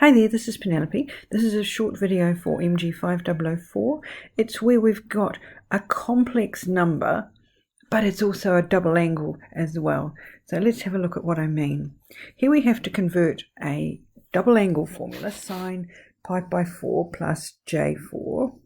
Hi there, this is Penelope. This is a short video for MG5004. It's where we've got a complex number, but it's also a double angle as well. So let's have a look at what I mean. Here we have to convert a double angle formula, sine pi by 4 plus J4,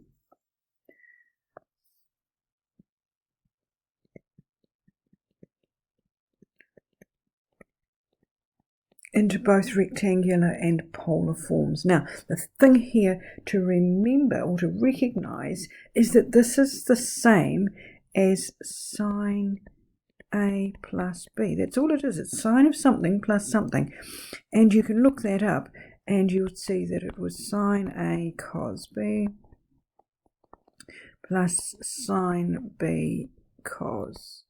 into both rectangular and polar forms. Now, the thing here to remember or to recognize is that this is the same as sine A plus B. That's all it is. It's sine of something plus something. And you can look that up and you'll see that it was sine A cos B plus sine B cos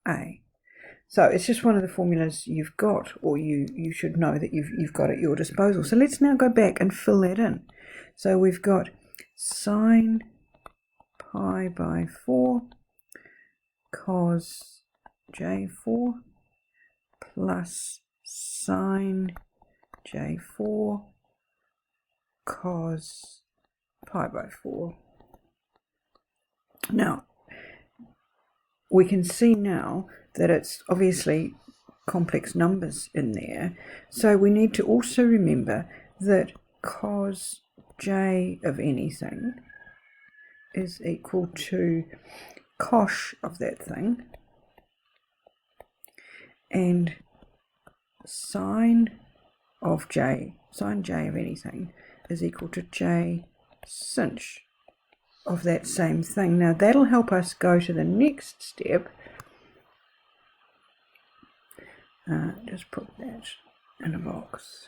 A. So it's just one of the formulas you've got, or you should know that you've got at your disposal. So let's now go back and fill that in. So we've got sine pi by 4 cos J4 plus sine J4 cos pi by 4. Now, we can see now that it's obviously complex numbers in there. So we need to also remember that cos J of anything is equal to cosh of that thing, and sine J of anything is equal to J sinh of that same thing. Now that'll help us go to the next step. Just put that in a box.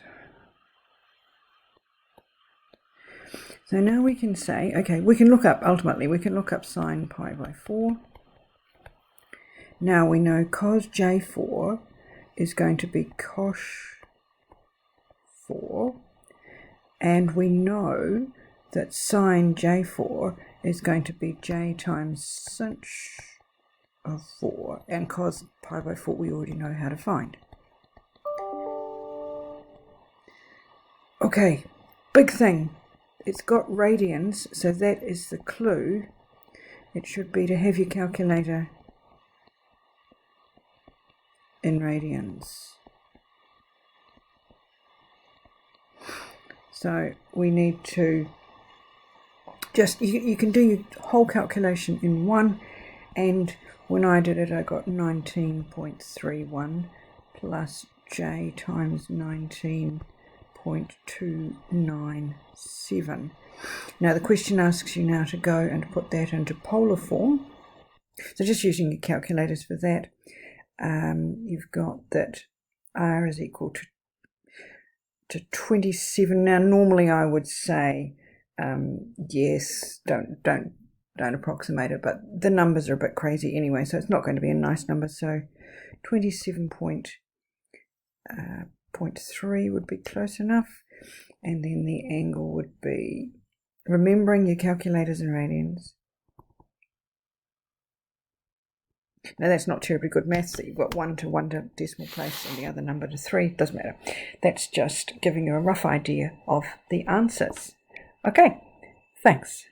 So now we can say, okay, we can look up, ultimately, we can look up sine pi by 4. Now we know cos J4 is going to be cosh 4, and we know that sine J4 is going to be J times sinh of 4, and cos pi by 4 we already know how to find. Okay, big thing, it's got radians, so that is the clue. It should be to have your calculator in radians. So we need to just, you can do your whole calculation in one, and when I did it I got 19.31 plus J times 19.297. Now the question asks you now to go and put that into polar form. So just using your calculators for that, you've got that R is equal to 27. Now normally I would say yes, don't approximate it, but the numbers are a bit crazy anyway, so it's not going to be a nice number. So 27.3 would be close enough, and then the angle would be, remembering your calculators in radians. Now that's not terribly good maths, that you've got one to decimal place and the other number to 3, doesn't matter. That's just giving you a rough idea of the answers. Okay, thanks.